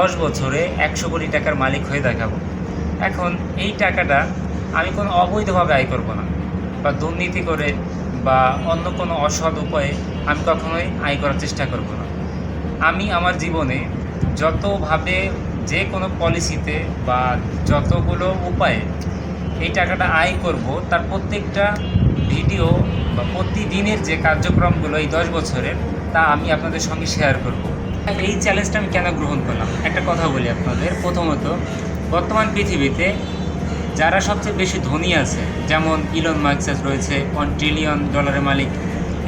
10 বছরে 100 কোটি টাকার মালিক হয়ে দেখাবো। এখন এই টাকাটা আমি কোনো অবৈধভাবে আয় করব না, বা দুর্নীতি করে বা অন্য কোনো অসৎ উপায়ে আমি কখনোই আয় করার চেষ্টা করব না। আমি আমার জীবনে যতভাবে যে কোনো পলিসিতে বা যতগুলো উপায়ে এই টাকাটা আয় করব, তার প্রত্যেকটা ভিডিও বা প্রতিদিনের যে কার্যক্রমগুলো এই 10 বছরের, তা আমি আপনাদের সঙ্গে শেয়ার করব। এই চ্যালেঞ্জটা আমি কেন গ্রহণ করলাম, একটা কথা বলি আপনাদের। প্রথমত, বর্তমান পৃথিবীতে যারা সবচেয়ে বেশি ধনী আছে, যেমন ইলন মাস্ক রয়েছে $1 ট্রিলিয়ন মালিক,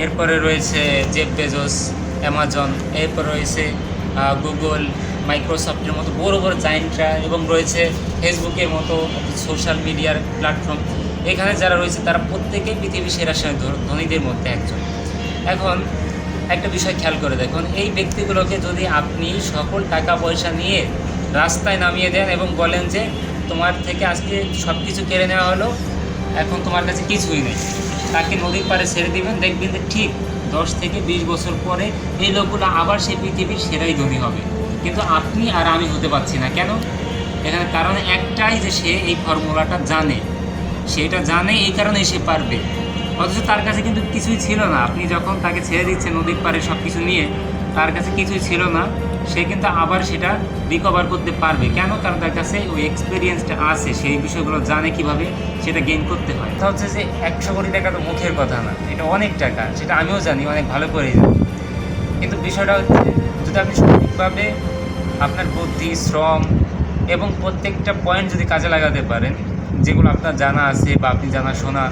এরপরে রয়েছে জেফ বেজোস, অ্যামাজন, এরপর রয়েছে গুগল, মাইক্রোসফটের মতো বড় বড় জায়েন্টরা, এবং রয়েছে ফেসবুকের মতো সোশ্যাল মিডিয়ার প্ল্যাটফর্ম। এখানে যারা রয়েছে তারা প্রত্যেকেই পৃথিবীর সেরা ধনীদের মধ্যে একজন। এখন একটা বিষয় খেয়াল করে দেখুন, এই ব্যক্তিগুলোকে যদি আপনি সকল টাকা পয়সা নিয়ে রাস্তায় নামিয়ে দেন এবং বলেন যে তোমার থেকে আজকে সব কিছু কেড়ে নেওয়া হলো, এখন তোমার কাছে কিছুই নেই, তাকে নদীর পাড়ে ছেড়ে দিবেন, দেখবেন যে ঠিক 10 থেকে 20 বছর পরে এই লোকগুলো আবার সেই পৃথিবীর সেরাই ধনী হবে। কিন্তু আপনি আর আমি হতে পারছি না কেন? এখানে কারণ একটাই, যে সে এই ফর্মুলাটা জানে, সেটা জানে, এই কারণে সে পারবে। অথচ তার কাছে কিন্তু কিছুই ছিল না। আপনি যখন তাকে ছেড়ে দিচ্ছেন নদীর পাড়ে সব কিছু নিয়ে, তার কাছে কিছুই ছিল না, সে কিন্তু আবার সেটা রিকভার করতে পারবে। কেন? কারণ তার কাছে ওই এক্সপিরিয়েন্সটা আছে, সেই বিষয়গুলো জানে কীভাবে সেটা গেইন করতে হয়। তা হচ্ছে যে 100 কোটি টাকা তো মুখের কথা না, এটা অনেক টাকা, সেটা আমিও জানি, অনেক ভালো করেই জানি। কিন্তু বিষয়টা হচ্ছে, যদি আপনি সঠিকভাবে আপনার বুদ্ধি, শ্রম এবং প্রত্যেকটা পয়েন্ট যদি কাজে লাগাতে পারেন, যেগুলো আপনার জানা আছে বা আপনি জানাশোনা,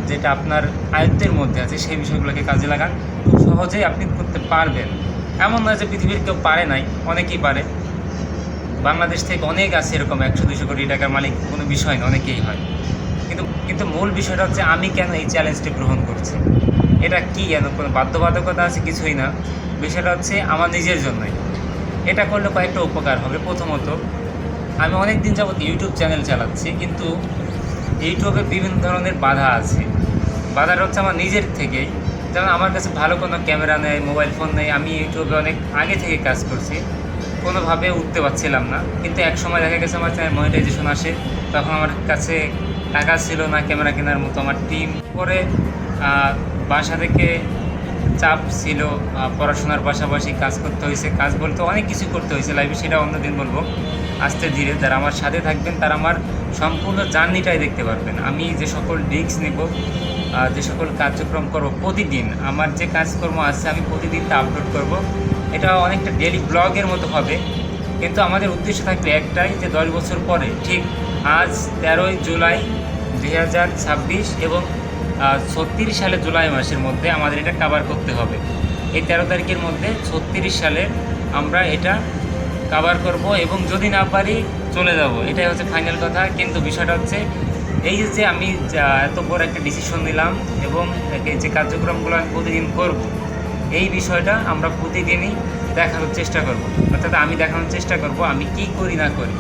যেটা আপনার আয়ত্তের মধ্যে আছে, সেই বিষয়গুলোকে কাজে লাগান, খুব সহজেই আপনি করতে পারবেন। এমন নয় যে পৃথিবীর কেউ পারে নাই, অনেকেই পারে। বাংলাদেশ থেকে অনেক আছে এরকম 100-200 কোটি টাকার মালিক, কোনো বিষয় না, অনেকেই হয়। কিন্তু মূল বিষয়টা হচ্ছে, আমি কেন এই চ্যালেঞ্জটি গ্রহণ করছি, এটা কি, যেন কোনো বাধ্যবাধকতা আছে, কিছুই না। বিষয়টা হচ্ছে আমার নিজের জন্যই। এটা করলে কয়েকটা উপকার হবে। প্রথমত, আমি অনেক দিন যাবত ইউটিউব চ্যানেল চালাচ্ছি, কিন্তু ইউটিউবে বিভিন্ন ধরনের বাধা আছে। বাধাটা হচ্ছে আমার নিজের থেকেই। যেমন আমার কাছে ভালো কোনো ক্যামেরা নেই, মোবাইল ফোন নেই। আমি ইউটিউবে অনেক আগে থেকে কাজ করছি, কোনোভাবে উঠতে পারছিলাম না। কিন্তু এক সময় দেখা গেছে আমার চ্যানেল মনিটাইজেশন আসে, তখন আমার কাছে টাকা ছিল না ক্যামেরা কেনার মতো। আমার টিম পরে বাসা থেকে চাপ ছিল, পড়াশোনার পাশাপাশি কাজ করতে হয়েছে। কাজ বলতে অনেক কিছু করতে হয়েছে লাইফে, সেটা অন্যদিন বলবো। আস্তে ধীরে যারা আমার সাথে থাকবেন, তারা আমার সম্পূর্ণ জার্নিটাই দেখতে পারবেন। আমি যে সকল রিস্ক নেব, যে সকল কার্যক্রম করব, প্রতিদিন আমার যে কাজকর্ম আছে আমি প্রতিদিন তা আপলোড করব। এটা অনেকটা ডেইলি ব্লগের মতো হবে। কিন্তু আমাদের উদ্দেশ্য থাকবে একটাই, যে 10 বছর পরে ঠিক আজ 13ই জুলাই 2026 এবং 36 সালে জুলাই মাসের মধ্যে আমাদের এটা কভার করতে হবে। এই 13 তারিখের মধ্যে 36 সালে আমরা এটা কভার করব, এবং যদি না পারি চলে যাব, এটাই হচ্ছে ফাইনাল কথা। কিন্তু বিষয়টা হচ্ছে এই যে আমি এত বড় একটা ডিসিশন নিলাম, এবং যে কার্যক্রমগুলো আমি প্রতিদিন করব, এই বিষয়টা আমরা প্রতিদিনই দেখানোর চেষ্টা করব। অর্থাৎ আমি দেখানোর চেষ্টা করব আমি কি করি না করি।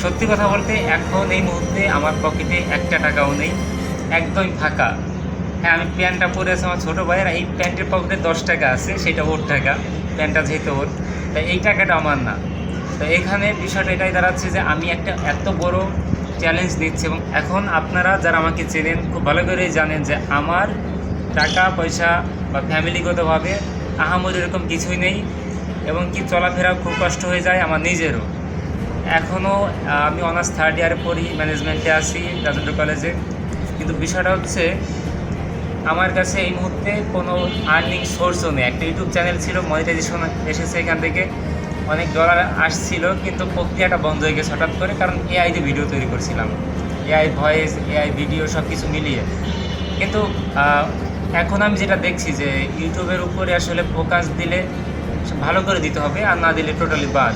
সত্যি কথা বলতে, এখন এই মুহূর্তে আমার পকেটে একটা টাকাও নেই, একদমই ফাঁকা। হ্যাঁ, আমি প্যান্টটা পরে আছি আমার ছোটো ভাইয়ের, এই প্যান্টের পকেটে 10 টাকা আছে, সেটা ওর টাকা, প্যান্টটা যেহেতু ওর, তাই এই টাকাটা আমার না। তো এখানে বিষয়টা এটাই দাঁড়াচ্ছে যে আমি একটা এত বড় চ্যালেঞ্জ নিচ্ছি। এবং এখন আপনারা যারা আমাকে চেনেন খুব ভালো করেই জানেন যে আমার টাকা পয়সা বা ফ্যামিলিগতভাবে আহামরি এরকম কিছুই নেই, এবং কি চলাফেরা খুব কষ্ট হয়ে যায় আমার নিজেরও। এখনও আমি অনার্স 3rd ইয়ারে পড়ি, ম্যানেজমেন্টে আছি রাজেন্দ্র কলেজে। কিন্তু বিষয়টা হচ্ছে, আমার কাছে এই মুহূর্তে কোনো আর্নিং সোর্সও নেই। একটা ইউটিউব চ্যানেল ছিল, মনিটাইজেশন এসেছে, এখান থেকে অনেক ডলার আসছিল, কিন্তু প্রক্রিয়াটা বন্ধ হয়ে গেছে হঠাৎ করে, কারণ এআই দিয়ে ভিডিও তৈরি করছিলাম, এআই ভয়েস, এআই ভিডিও সব কিছু মিলিয়ে। কিন্তু এখন আমি যেটা দেখছি যে ইউটিউবের উপরে আসলে ফোকাস দিলে ভালো করে দিতে হবে, আর না দিলে টোটালি বাদ।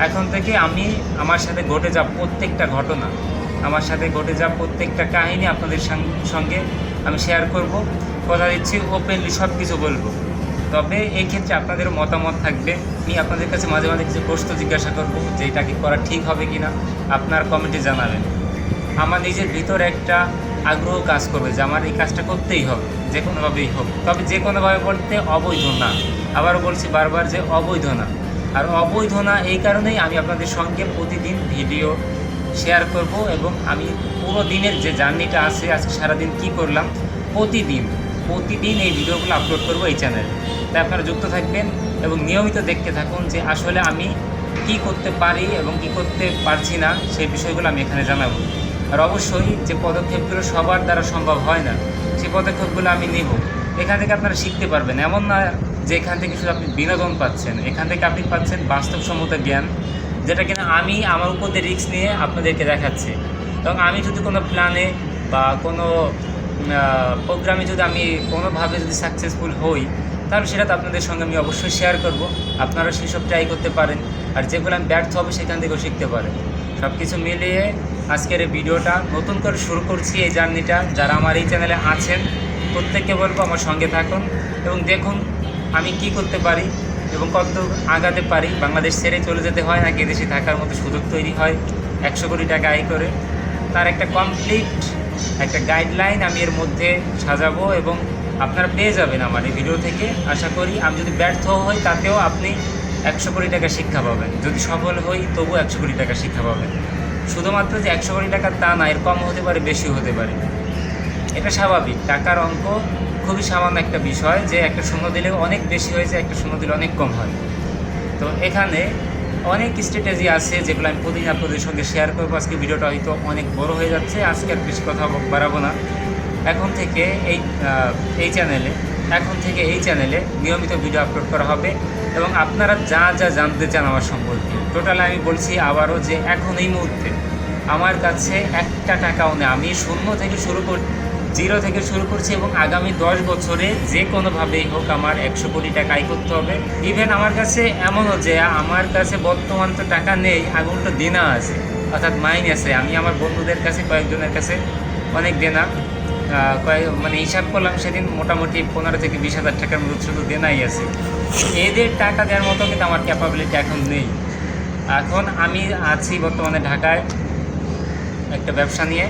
এখন থেকে আমি আমার সাথে ঘটে যাওয়া প্রত্যেকটা ঘটনা, আমার সাথে ঘটে যাওয়া প্রত্যেকটা কাহিনী আপনাদের সঙ্গে আমি শেয়ার করব। কথা দিচ্ছি, ওপেনলি সব কিছু বলবো। তবে এই ক্ষেত্রে আপনাদেরও মতামত থাকবে। আমি আপনাদের কাছে মাঝে মাঝে কিছু প্রশ্ন জিজ্ঞাসা করব, যে এটা কি করা ঠিক হবে কি না, আপনার কমেন্টে জানাবেন। আমার নিজের ভিতরে একটা আগ্রহ কাজ করবে যে আমার এই কাজটা করতেই হবে, যে কোনোভাবেই হোক। তবে যে কোনোভাবে বলতে অবৈধ না, আবারও বলছি বারবার যে অবৈধ না। আর অবৈধ না এই কারণেই আমি আপনাদের সঙ্গে প্রতিদিন ভিডিও শেয়ার করব এবং আমি পুরো দিনের যে জার্নিটা আছে আজকে সারাদিন কি করলাম প্রতিদিন এই ভিডিওগুলো আপলোড করব এই চ্যানেলে। তাই আপনারা যুক্ত থাকবেন এবং নিয়মিত দেখতে থাকুন যে আসলে আমি কি করতে পারি এবং কি করতে পারছি না সেই বিষয়গুলো আমি এখানে জানাবো। আর অবশ্যই যে পদক্ষেপগুলো সবার দ্বারা সম্ভব হয় না সেই পদক্ষেপগুলো আমি নিব। এখান থেকে আপনারা শিখতে পারবেন, এমন না যে এখান থেকে শুধু আপনি বিনোদন পাচ্ছেন, এখান থেকে আপনি পাচ্ছেন বাস্তবসম্মত জ্ঞান, যেটা কিনা আমি আমার উপর দিয়ে রিস্ক নিয়ে আপনাদেরকে দেখাচ্ছি। এবং আমি যদি কোনো প্ল্যানে বা কোনো প্রোগ্রামে যদি আমি কোনোভাবে যদি সাকসেসফুল হই তাহলে সেটা তো আপনাদের সঙ্গে আমি অবশ্যই শেয়ার করব। আপনারা সেসব ট্রাই করতে পারেন, আর যেগুলো আমি ব্যর্থ হবে সেখান থেকেও শিখতে পারেন। সব কিছু মিলিয়ে আজকের এই ভিডিওটা নতুন করে শুরু করছি, এই জার্নিটা। যারা আমার এই চ্যানেলে আছেন প্রত্যেককে বলবো আমার সঙ্গে থাকুন এবং দেখুন আমি কি করতে পারি এবং কত আগাতে পারি। বাংলাদেশ ছেড়ে চলে যেতে হয় নাকি এদেশে থাকার মতো সুযোগ তৈরি হয় 100 কোটি টাকা আয় করে, তার একটা কমপ্লিট একটা গাইডলাইন আমি এর মধ্যে সাজাবো এবং আপনারা পেয়ে যাবেন আমার এই ভিডিও থেকে। আশা করি আমি যদি ব্যর্থ হই তাতেও আপনি 100 কোটি টাকা শিক্ষা পাবেন, যদি সফল হই তবু 100 কোটি টাকা শিক্ষা পাবেন। শুধুমাত্র যে 100 কোটি টাকা তা না, এর কম হতে পারে, বেশি হতে পারে, এটা স্বাভাবিক। টাকার অঙ্ক খুবই সামান্য একটা বিষয়, যে একটা শূন্য দিলে অনেক বেশি হয়েছে, একটা শূন্য দিলে অনেক কম হয়। তো এখানে অনেক স্ট্র্যাটেজি আছে যেগুলো আমি প্রতিদিন আপনাদের সঙ্গে শেয়ার করবো। আজকে ভিডিওটা হয়তো অনেক বড় হয়ে যাচ্ছে, আজকে আর বেশি কথা বাড়াবো না। এখন থেকে এই চ্যানেলে নিয়মিত ভিডিও আপলোড করা হবে এবং আপনারা যা যা জানতে চান আমার সম্পর্কে টোটাল আমি বলছি আবারও যে এখন এই মুহূর্তে আমার কাছে একটা টাকাও নেই। আমি জিরো থেকে শুরু করছি এবং আগামী 10 বছরে যে কোনোভাবেই হোক আমার 100 কোটি টাকা আয় করতে হবে। ইভেন আমার কাছে এমনও যে আমার কাছে বর্তমান তো টাকা নেই, আমি উল্টো দেনা আছে, অর্থাৎ মাইন আছে। আমি আমার বন্ধুদের কাছে কয়েকজনের কাছে অনেক দেনা, মানে হিসাব করলাম সেদিন মোটামুটি 15 থেকে 20 হাজার টাকার মতো শুধু দেনাই আছে। এদের টাকা দেওয়ার মতো কিন্তু আমার ক্যাপাবিলিটি এখন নেই। এখন আমি আছি বর্তমানে ঢাকায় একটা ব্যবসা নিয়ে।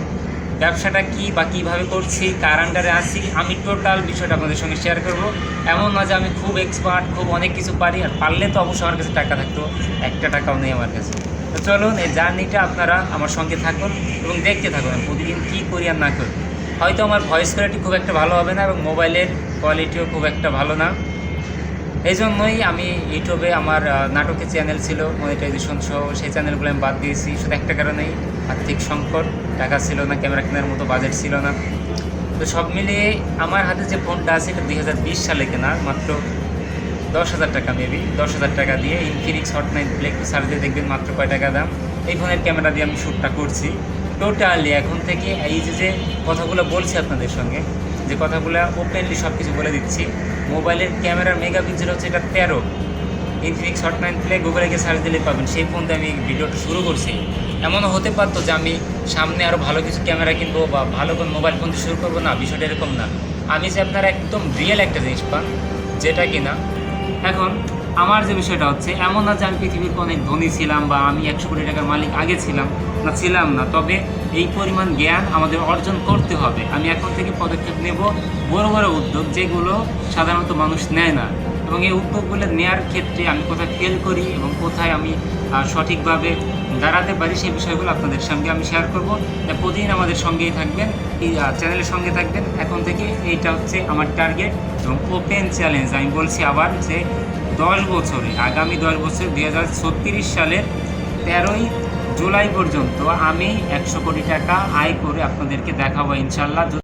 ব্যবসাটা কি বা কীভাবে করছি, কার আন্ডারে আছি, আমি টোটাল বিষয়টা আপনাদের সঙ্গে শেয়ার করব। এমন না যে আমি খুব এক্সপার্ট, খুব অনেক কিছু পারি, আর পারলে তো অবশ্যই আমার কাছে টাকা থাকতো, একটা টাকাও নেই আমার কাছে। তো চলুন এই জার্নিটা আপনারা আমার সঙ্গে থাকুন এবং দেখতে থাকুন প্রতিদিন কী করি আর না করি। হয়তো আমার ভয়েস কোয়ালিটি খুব একটা ভালো হবে না এবং মোবাইলের কোয়ালিটিও খুব একটা ভালো না, এই জন্যই আমি ইউটিউবে আমার নাটকের চ্যানেল ছিল মনিটাইজেশন সহ, সেই চ্যানেলগুলো আমি বাদ দিয়েছি শুধু একটা কারণেই, আর্থিক সংকট, টাকা ছিল না, ক্যামেরা কেনার মতো বাজেট ছিল না। তো সব মিলিয়ে আমার হাতে যে ফোনটা আছে এটা 2020 সালে কেনা, মাত্র 10,000 টাকা, মেবি 10,000 টাকা দিয়ে ইনফিনিক্স হট 9 প্লে একটু সার্চ দিয়ে দেখবেন মাত্র কয় টাকা দাম। এই ফোনের ক্যামেরা দিয়ে আমি শ্যুটটা করছি টোটালি। এখন থেকে এই যে কথাগুলো বলছি আপনাদের সঙ্গে, যে কথাগুলো ওপেনলি সব কিছু বলে দিচ্ছি। মোবাইলের ক্যামেরার মেগাপিক্সেল হচ্ছে এটা 13, ইনফিনিক্স হট 9 প্লে গুগলে গিয়ে সার্চ দিলে পাবেন। সেই ফোন দিয়ে আমি ভিডিওটা শুরু করছি। এমনও হতে পারতো যে আমি সামনে আরও ভালো কিছু ক্যামেরা কিনবো বা ভালো কোনো মোবাইল ফোন দিয়ে শুরু করবো, না, বিষয়টা এরকম না। আমি যে আপনারা একদম রিয়েল একটা জিনিস পান, যেটা কিনা এখন আমার যে বিষয়টা হচ্ছে, এমন না যে আমি পৃথিবীর অনেক ধনী ছিলাম বা আমি 100 কোটি টাকার মালিক আগে ছিলাম না, তবে এই পরিমাণ জ্ঞান আমাদের অর্জন করতে হবে। আমি এখন থেকে পদক্ষেপ নেব, বড় বড় উদ্যোগ যেগুলো সাধারণত মানুষ নেয় না, এবং এই উদ্যোগগুলো নেওয়ার ক্ষেত্রে আমি কোথায় ফেল করি এবং কোথায় আমি সঠিকভাবে দাঁড়াতে পারি সেই বিষয়গুলো আপনাদের সঙ্গে আমি শেয়ার করব। প্রতিদিন আমাদের সঙ্গেই থাকবেন, এই চ্যানেলের সঙ্গে থাকবেন। এখন থেকে এইটা হচ্ছে আমার টার্গেট এবং ওপেন চ্যালেঞ্জ। আমি বলছি আবার যে 10 বছরে, আগামী 10 বছর 2036 সালের 13ই জুলাই পর্যন্ত আমি 100 কোটি টাকা আয় করে আপনাদেরকে দেখাবো ইনশাল্লাহ।